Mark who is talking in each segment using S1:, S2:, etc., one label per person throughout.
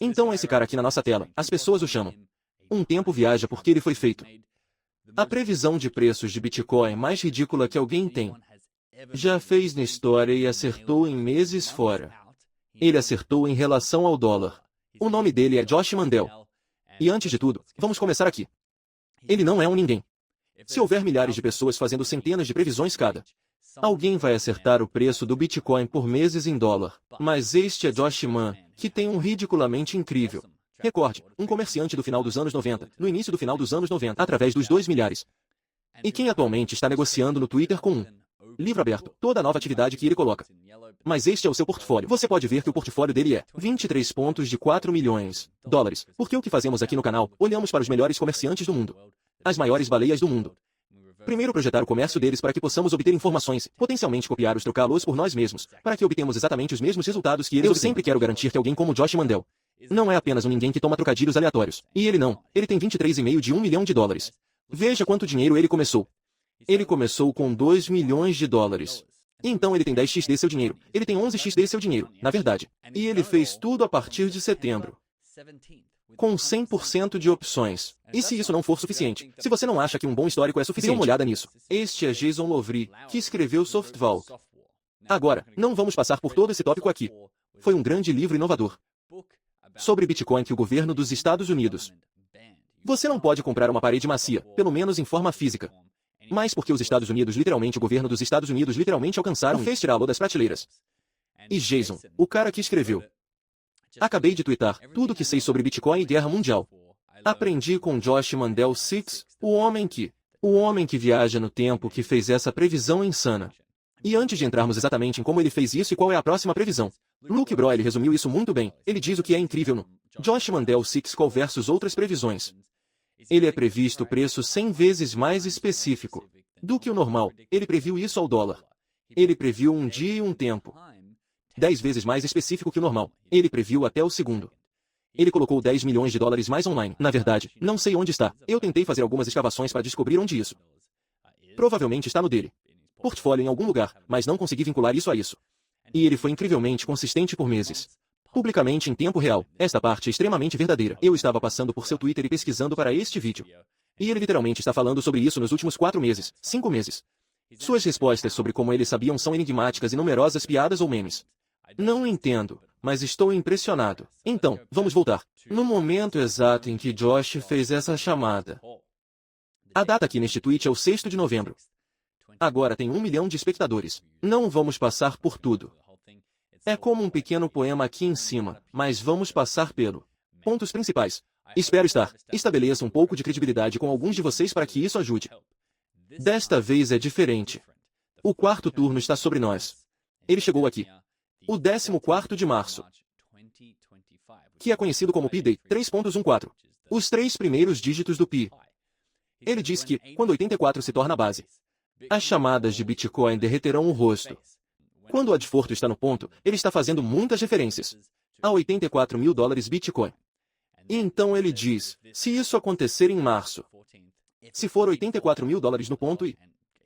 S1: Então esse cara aqui na nossa tela, as pessoas o chamam. Um tempo viaja porque ele foi feito. A previsão de preços de Bitcoin mais ridícula que alguém tem. Já fez na história e acertou em meses fora. Ele acertou em relação ao dólar. O nome dele é Josh Mandel. E antes de tudo, vamos começar aqui. Ele não é um ninguém. Se houver milhares de pessoas fazendo centenas de previsões cada, alguém vai acertar o preço do Bitcoin por meses em dólar. Mas este é Josh Mann, que tem um ridiculamente incrível recorde, um comerciante do final dos anos 90, no início do final dos anos 90, através dos 2 milhares. E quem atualmente está negociando no Twitter com um livro aberto, toda a nova atividade que ele coloca. Mas este é o seu portfólio. Você pode ver que o portfólio dele é 23 pontos de 4 milhões de dólares. Porque o que fazemos aqui no canal, olhamos para os melhores comerciantes do mundo. As maiores baleias do mundo. Primeiro projetar o comércio deles para que possamos obter informações, potencialmente copiar os trocá-los por nós mesmos, para que obtemos exatamente os mesmos resultados que eles obtêm. Eu sempre quero garantir que alguém como Josh Mandel não é apenas um ninguém que toma trocadilhos aleatórios. E ele não. Ele tem 23,5 de 1 milhão de dólares. Veja quanto dinheiro ele começou. Ele começou com 2 milhões de dólares. Então ele tem 10x de seu dinheiro. Ele tem 11x de seu dinheiro, na verdade. E ele fez tudo a partir de setembro. Com 100% de opções. E se isso não for suficiente, se você não acha que um bom histórico é suficiente, dê uma olhada nisso. Este é Jason Lovery, que escreveu SoftVault. Agora, não vamos passar por todo esse tópico aqui. Foi um grande livro inovador sobre Bitcoin que o governo dos Estados Unidos. Você não pode comprar uma parede macia, pelo menos em forma física. Mas porque os Estados Unidos literalmente, o governo dos Estados Unidos literalmente alcançaram e fez tirá-lo das prateleiras. E Jason, o cara que escreveu. Acabei de twittar tudo o que sei sobre Bitcoin e Guerra Mundial. Aprendi com Josh Mandel 6, o homem que viaja no tempo que fez essa previsão insana. E antes de entrarmos exatamente em como ele fez isso e qual é a próxima previsão, Luke Bro ele resumiu isso muito bem. Ele diz o que é incrível no Josh Mandel 6 Call versus outras previsões. Ele é previsto o preço 100 vezes mais específico do que o normal. Ele previu isso ao dólar. Ele previu um dia e um tempo 10 vezes mais específico que o normal. Ele previu até o segundo. Ele colocou 10 milhões de dólares mais online. Na verdade, não sei onde está. Eu tentei fazer algumas escavações para descobrir onde isso. Provavelmente está no dele. Portfólio em algum lugar, mas não consegui vincular isso a isso. E ele foi incrivelmente consistente por meses. Publicamente em tempo real. Esta parte é extremamente verdadeira. Eu estava passando por seu Twitter e pesquisando para este vídeo. E ele literalmente está falando sobre isso nos últimos 4 meses, 5 meses. Suas respostas sobre como eles sabiam são enigmáticas e numerosas piadas ou memes. Não entendo, mas estou impressionado. Então, vamos voltar. No momento exato em que Josh fez essa chamada. A data aqui neste tweet é o 6º de novembro. Agora tem 1 milhão de espectadores. Não vamos passar por tudo. É como um pequeno poema aqui em cima, mas vamos passar pelo pontos principais. Espero estabeleça um pouco de credibilidade com alguns de vocês para que isso ajude. Desta vez é diferente. O quarto turno está sobre nós. Ele chegou aqui. O 14º de março. Que é conhecido como Pi Day, 3.14. Os 3 primeiros dígitos do Pi. Ele diz que, quando 84 se torna a base, as chamadas de Bitcoin derreterão o rosto. Quando o Adforto está no ponto, ele está fazendo muitas referências a 84 mil dólares Bitcoin. E então ele diz, se isso acontecer em março, se for 84 mil dólares no ponto e...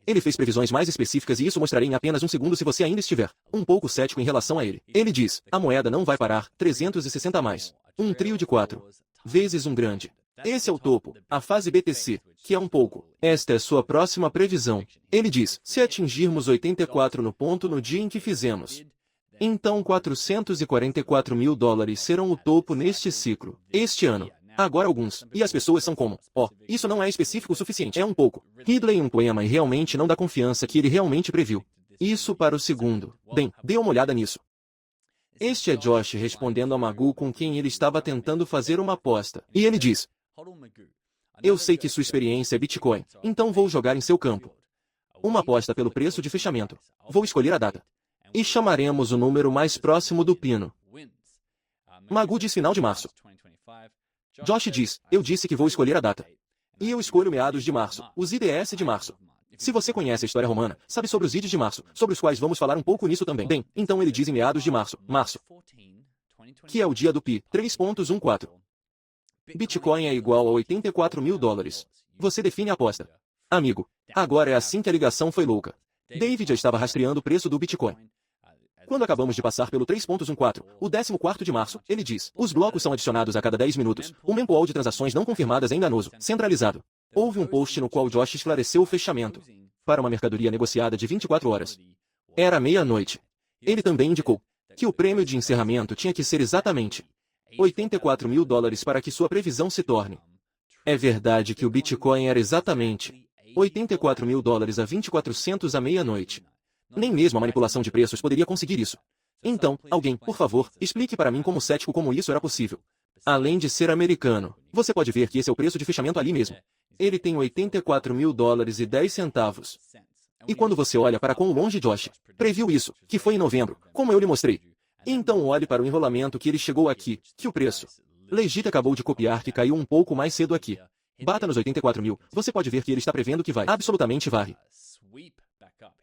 S1: Ele fez previsões mais específicas e isso mostrarei em apenas um segundo se você ainda estiver um pouco cético em relação a ele. Ele diz, a moeda não vai parar, 360 a mais. Um trio de 4 vezes um grande. Esse é o topo, a fase BTC, que é um pouco. Esta é sua próxima previsão. Ele diz, se atingirmos 84 no ponto no dia em que fizemos, então 444 mil dólares serão o topo neste ciclo, este ano. Agora alguns, e as pessoas são como, isso não é específico o suficiente, é um pouco. Ridley em um poema e realmente não dá confiança que ele realmente previu. Isso para o segundo. Bem, dê uma olhada nisso. Este é Josh respondendo a Magoo com quem ele estava tentando fazer uma aposta. E ele diz, eu sei que sua experiência é Bitcoin, então vou jogar em seu campo. Uma aposta pelo preço de fechamento. Vou escolher a data. E chamaremos o número mais próximo do pino. Magoo diz final de março. Josh diz, eu disse que vou escolher a data. E eu escolho meados de março, os IDS de março. Se você conhece a história romana, sabe sobre os IDs de março, sobre os quais vamos falar um pouco nisso também. Bem, então ele diz em meados de março, que é o dia do Pi, 3.14. Bitcoin é igual a 84 mil dólares. Você define a aposta. Amigo, agora é assim que a ligação foi louca. David já estava rastreando o preço do Bitcoin. Quando acabamos de passar pelo 3.14, o 14º de março, ele diz: os blocos são adicionados a cada 10 minutos. O mempool de transações não confirmadas é enganoso, centralizado. Houve um post no qual Josh esclareceu o fechamento para uma mercadoria negociada de 24 horas. Era meia-noite. Ele também indicou que o prêmio de encerramento tinha que ser exatamente $84 mil para que sua previsão se torne. É verdade que o Bitcoin era exatamente $84 mil a 2400 à meia-noite. Nem mesmo a manipulação de preços poderia conseguir isso. Então, alguém, por favor, explique para mim como cético como isso era possível. Além de ser americano, você pode ver que esse é o preço de fechamento ali mesmo. Ele tem $84 mil e 10 centavos. E quando você olha para quão longe Josh previu isso, que foi em novembro, como eu lhe mostrei. Então olhe para o enrolamento que ele chegou aqui, que o preço legit acabou de copiar que caiu um pouco mais cedo aqui. Bata nos 84 mil, você pode ver que ele está prevendo que vai absolutamente varre.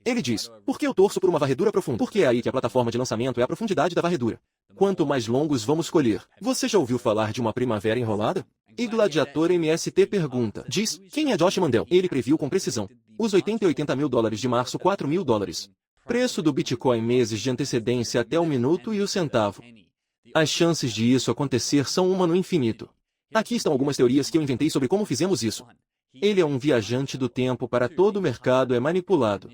S1: Ele diz, porque eu torço por uma varredura profunda? Porque é aí que a plataforma de lançamento é a profundidade da varredura. Quanto mais longos vamos colher. Você já ouviu falar de uma primavera enrolada? E Gladiator MST pergunta, diz, quem é Josh Mandel? Ele previu com precisão os $80 mil de março, $4 mil. Preço do Bitcoin meses de antecedência até o minuto e o centavo. As chances de isso acontecer são uma no infinito. Aqui estão algumas teorias que eu inventei sobre como fizemos isso. Ele é um viajante do tempo para todo o mercado é manipulado.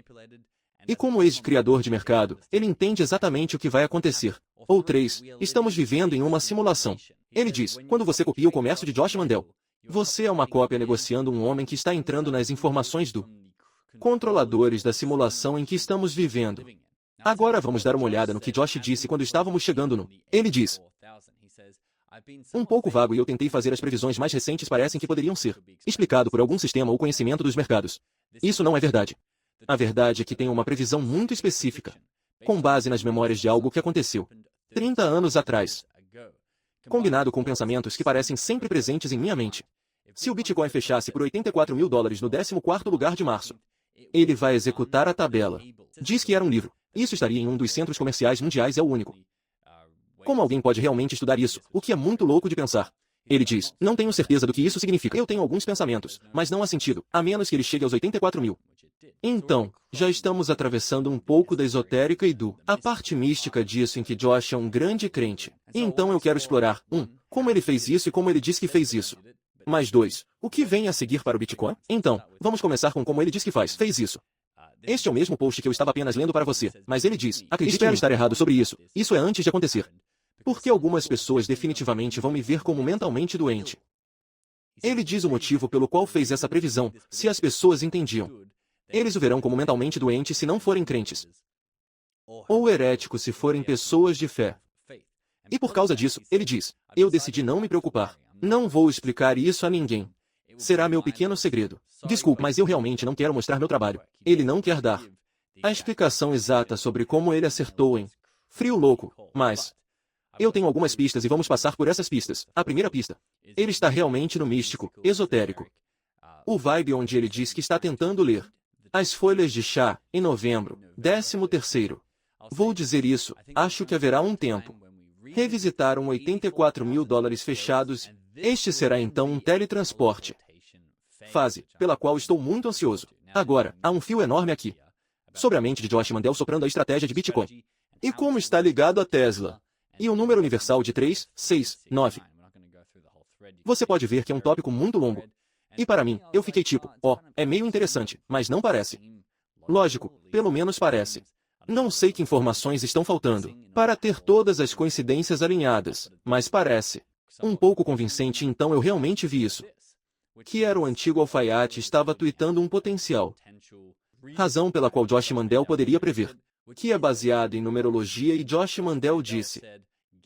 S1: E como ex-criador de mercado, ele entende exatamente o que vai acontecer. Ou 3, estamos vivendo em uma simulação. Ele diz, quando você copia o comércio de Josh Mandel, você é uma cópia negociando um homem que está entrando nas informações do controladores da simulação em que estamos vivendo. Agora vamos dar uma olhada no que Josh disse quando estávamos chegando no... Ele diz, um pouco vago e eu tentei fazer as previsões mais recentes parecem que poderiam ser explicado por algum sistema ou conhecimento dos mercados. Isso não é verdade. A verdade é que tenho uma previsão muito específica, com base nas memórias de algo que aconteceu 30 anos atrás, combinado com pensamentos que parecem sempre presentes em minha mente. Se o Bitcoin fechasse por $84 mil no 14º lugar de março, ele vai executar a tabela. Diz que era um livro. Isso estaria em um dos centros comerciais mundiais, é o único. Como alguém pode realmente estudar isso, o que é muito louco de pensar? Ele diz, não tenho certeza do que isso significa. Eu tenho alguns pensamentos, mas não há sentido, a menos que ele chegue aos 84 mil. Então, já estamos atravessando um pouco da esotérica e a parte mística disso em que Josh é um grande crente. E então eu quero explorar, como ele fez isso e como ele diz que fez isso. Mais 2, o que vem a seguir para o Bitcoin? Então, vamos começar com como ele diz que fez isso. Este é o mesmo post que eu estava apenas lendo para você, mas ele diz, acredite em estar errado sobre isso, isso é antes de acontecer. Porque algumas pessoas definitivamente vão me ver como mentalmente doente. Ele diz o motivo pelo qual fez essa previsão, se as pessoas entendiam. Eles o verão como mentalmente doente se não forem crentes. Ou heréticos se forem pessoas de fé. E por causa disso, ele diz, eu decidi não me preocupar. Não vou explicar isso a ninguém. Será meu pequeno segredo. Desculpe, mas eu realmente não quero mostrar meu trabalho. Ele não quer dar a explicação exata sobre como ele acertou em frio louco, mas eu tenho algumas pistas e vamos passar por essas pistas. A primeira pista. Ele está realmente no místico, esotérico. O vibe onde ele diz que está tentando ler as folhas de chá, em novembro, 13º. Vou dizer isso, acho que haverá um tempo. Revisitaram $84 mil fechados. Este será então um teletransporte. Fase, pela qual estou muito ansioso. Agora, há um fio enorme aqui. Sobre a mente de Josh Mandel soprando a estratégia de Bitcoin. E como está ligado a Tesla. E o número universal de 3, 6, 9. Você pode ver que é um tópico muito longo. E para mim, eu fiquei tipo, é meio interessante, mas não parece. Lógico, pelo menos parece. Não sei que informações estão faltando para ter todas as coincidências alinhadas, mas parece um pouco convincente, então eu realmente vi isso. Que era o antigo alfaiate estava tweetando um potencial razão pela qual Josh Mandel poderia prever, que é baseado em numerologia e Josh Mandel disse,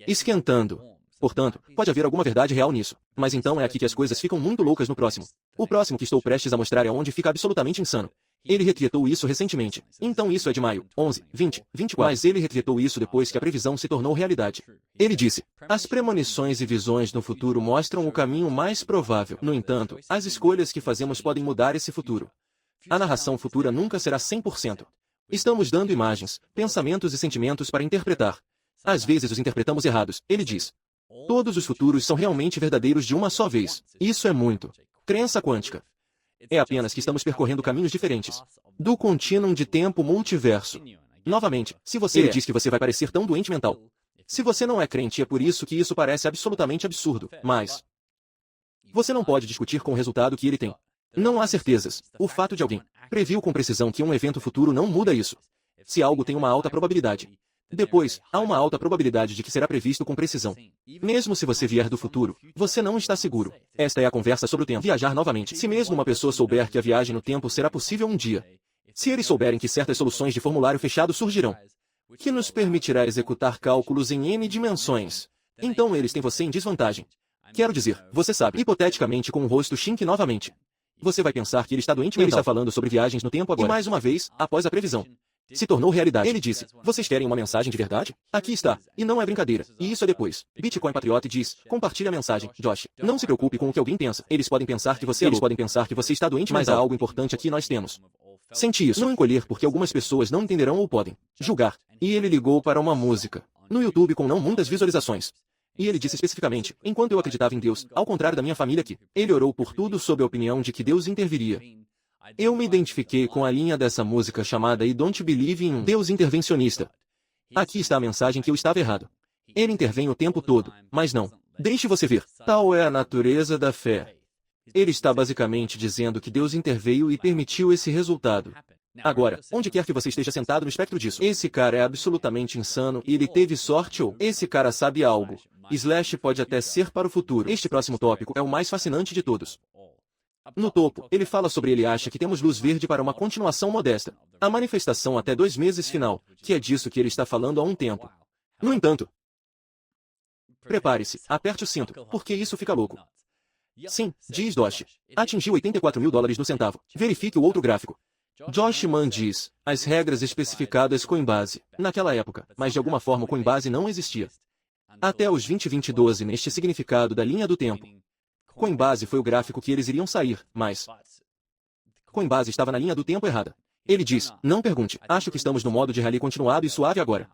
S1: esquentando. Portanto, pode haver alguma verdade real nisso. Mas então é aqui que as coisas ficam muito loucas no próximo. O próximo que estou prestes a mostrar é onde fica absolutamente insano. Ele retweetou isso recentemente. Então isso é de maio, 11, 20, 24. Mas ele retweetou isso depois que a previsão se tornou realidade. Ele disse, as premonições e visões no futuro mostram o caminho mais provável. No entanto, as escolhas que fazemos podem mudar esse futuro. A narração futura nunca será 100%. Estamos dando imagens, pensamentos e sentimentos para interpretar. Às vezes os interpretamos errados. Ele diz, todos os futuros são realmente verdadeiros de uma só vez. Isso é muito crença quântica. É apenas que estamos percorrendo caminhos diferentes do contínuo de tempo multiverso. Novamente, se você ele diz que você vai parecer tão doente mental. Se você não é crente, é por isso que isso parece absolutamente absurdo, mas você não pode discutir com o resultado que ele tem. Não há certezas. O fato de alguém previu com precisão que um evento futuro não muda isso. Se algo tem uma alta probabilidade, depois, há uma alta probabilidade de que será previsto com precisão. Mesmo se você vier do futuro, você não está seguro. Esta é a conversa sobre o tempo. Viajar novamente. Se mesmo uma pessoa souber que a viagem no tempo será possível um dia, se eles souberem que certas soluções de formulário fechado surgirão, que nos permitirá executar cálculos em N dimensões, então eles têm você em desvantagem. Quero dizer, você sabe, hipoteticamente com o rosto chink novamente. Você vai pensar que ele está doente mental. Ele está falando sobre viagens no tempo agora. E mais uma vez, após a previsão, se tornou realidade. Ele disse, vocês querem uma mensagem de verdade? Aqui está. E não é brincadeira. E isso é depois. Bitcoin Patriot diz, compartilhe a mensagem, Josh. Não se preocupe com o que alguém pensa. Eles podem pensar que você é louco. Eles podem pensar que você está doente, mas há algo importante aqui nós temos. Sente isso. Não encolher porque algumas pessoas não entenderão ou podem julgar. E ele ligou para uma música no YouTube com não muitas visualizações. E ele disse especificamente, enquanto eu acreditava em Deus, ao contrário da minha família aqui, ele orou por tudo sob a opinião de que Deus interviria. Eu me identifiquei com a linha dessa música chamada I Don't Believe in um Deus intervencionista. Aqui está a mensagem que eu estava errado. Ele intervém o tempo todo, mas não. Deixe você ver. Tal é a natureza da fé. Ele está basicamente dizendo que Deus interveio e permitiu esse resultado. Agora, onde quer que você esteja sentado no espectro disso, esse cara é absolutamente insano e ele teve sorte ou esse cara sabe algo. Slash pode até ser para o futuro. Este próximo tópico é o mais fascinante de todos. No topo, ele fala sobre ele acha que temos luz verde para uma continuação modesta. A manifestação até 2 meses final, que é disso que ele está falando há um tempo. No entanto, prepare-se, aperte o cinto, porque isso fica louco. Sim, diz Dosh. Atingiu $84 mil no centavo. Verifique o outro gráfico. Josh Mann diz, as regras especificadas Coinbase, naquela época, mas de alguma forma Coinbase não existia. Até os 2012 neste significado da linha do tempo. Coinbase foi o gráfico que eles iriam sair, mas Coinbase estava na linha do tempo errada. Ele diz, não pergunte, acho que estamos no modo de rally continuado e suave agora.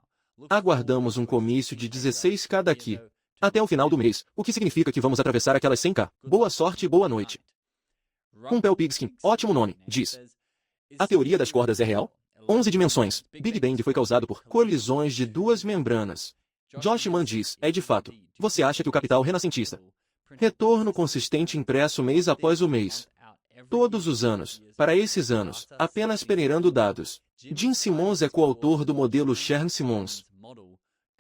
S1: Aguardamos um comício de 16K daqui até o final do mês, o que significa que vamos atravessar aquelas 100K. Boa sorte e boa noite. Rumpel Pigskin, ótimo nome, diz. A teoria das cordas é real? 11 dimensões. Big Bang foi causado por colisões de 2 membranas. Josh Mann diz, é de fato. Você acha que o capital renascentista? Retorno consistente impresso mês após o mês. Todos os anos, para esses anos, apenas peneirando dados. Jim Simons é coautor do modelo Chern-Simons.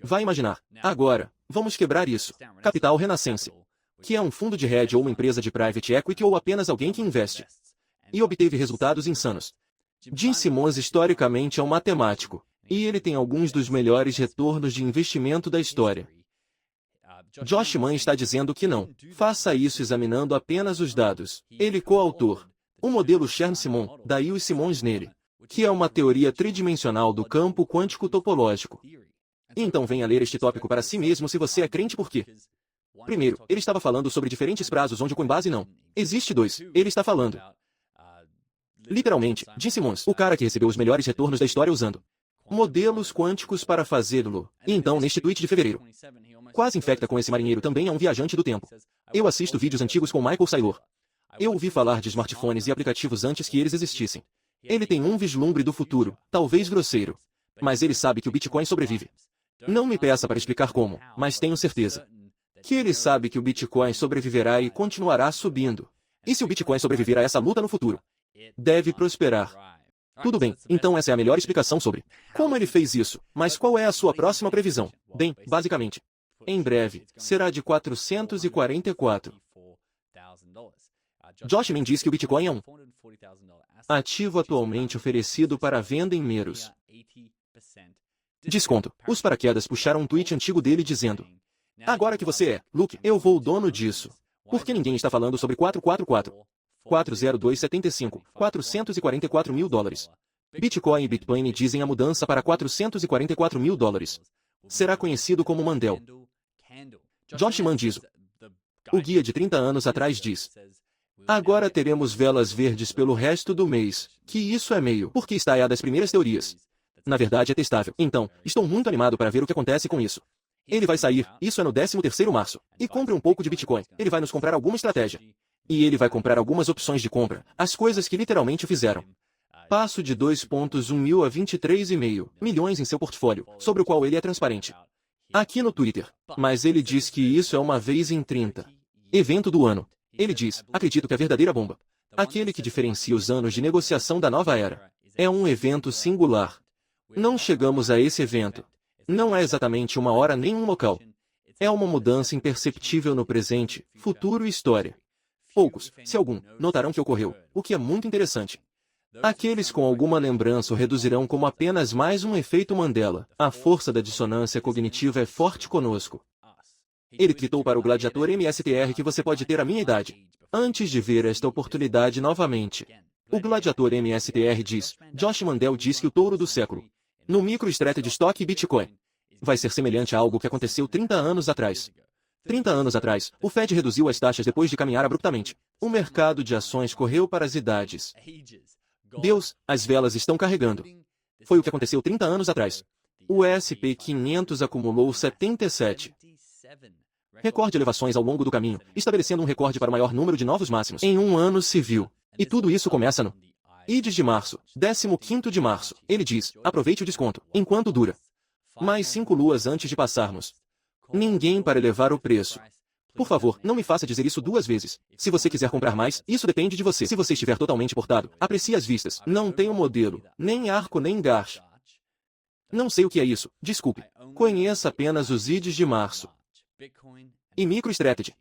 S1: Vai imaginar. Agora, vamos quebrar isso. Capital Renascense. Que é um fundo de hedge ou uma empresa de private equity ou apenas alguém que investe. E obteve resultados insanos. Jim Simons historicamente é um matemático. E ele tem alguns dos melhores retornos de investimento da história. Josh Mann está dizendo que não. Faça isso examinando apenas os dados. Ele coautor. O modelo Chern-Simons, daí os Simons nele. Que é uma teoria tridimensional do campo quântico topológico. Então venha ler este tópico para si mesmo se você é crente por quê? Primeiro, ele estava falando sobre diferentes prazos onde o Coinbase não. Existe 2. Ele está falando. Literalmente, Jim Simons, o cara que recebeu os melhores retornos da história usando modelos quânticos para fazê-lo. E então, neste tweet de fevereiro, quase infecta com esse marinheiro também é um viajante do tempo. Eu assisto vídeos antigos com Michael Saylor. Eu ouvi falar de smartphones e aplicativos antes que eles existissem. Ele tem um vislumbre do futuro, talvez grosseiro. Mas ele sabe que o Bitcoin sobrevive. Não me peça para explicar como, mas tenho certeza que ele sabe que o Bitcoin sobreviverá e continuará subindo. E se o Bitcoin sobreviver a essa luta no futuro, deve prosperar. Tudo bem, então essa é a melhor explicação sobre como ele fez isso. Mas qual é a sua próxima previsão? Bem, basicamente, em breve, será de 444. Josh Mann diz que o Bitcoin é um ativo atualmente oferecido para venda em meros desconto. Os paraquedas puxaram um tweet antigo dele dizendo, agora que você é, Luke, eu vou o dono disso. Por que ninguém está falando sobre 444? 40275, $444 mil. Bitcoin e Bitcoin dizem a mudança para $444 mil. Será conhecido como Mandel. Josh Mann diz, o guia de 30 anos atrás diz, agora teremos velas verdes pelo resto do mês, que isso é meio, porque está aí a das primeiras teorias. Na verdade é testável. Então, estou muito animado para ver o que acontece com isso. Ele vai sair, isso é no 13º março, e compre um pouco de Bitcoin. Ele vai nos comprar alguma estratégia. E ele vai comprar algumas opções de compra, as coisas que literalmente fizeram. Passo de 2,1 mil a 23,5 milhões em seu portfólio, sobre o qual ele é transparente. Aqui no Twitter. Mas ele diz que isso é uma vez em 30. Evento do ano. Ele diz, acredito que a verdadeira bomba. Aquele que diferencia os anos de negociação da nova era. É um evento singular. Não chegamos a esse evento. Não é exatamente uma hora nem um local. É uma mudança imperceptível no presente, futuro e história. Poucos, se algum, notarão que ocorreu, o que é muito interessante. Aqueles com alguma lembrança o reduzirão como apenas mais um efeito Mandela. A força da dissonância cognitiva é forte conosco. Ele tweetou para o gladiador MSTR que você pode ter a minha idade, antes de ver esta oportunidade novamente. O gladiador MSTR diz, Josh Mandel diz que o touro do século, no MicroStrategy Stock e Bitcoin, vai ser semelhante a algo que aconteceu 30 anos atrás. 30 anos atrás, o Fed reduziu as taxas depois de caminhar abruptamente. O mercado de ações correu para as idades. Deus, as velas estão carregando. Foi o que aconteceu 30 anos atrás. O S&P 500 acumulou 77 recorde elevações ao longo do caminho, estabelecendo um recorde para o maior número de novos máximos em um ano civil. E tudo isso começa no IDs de março, 15º de março. Ele diz, aproveite o desconto, enquanto dura. Mais 5 luas antes de passarmos. Ninguém para elevar o preço. Por favor, não me faça dizer isso 2 vezes. Se você quiser comprar mais, isso depende de você. Se você estiver totalmente portado, aprecie as vistas. Não tenho modelo, nem arco nem garche. Não sei o que é isso, desculpe. Conheça apenas os IDs de março. E MicroStrategy.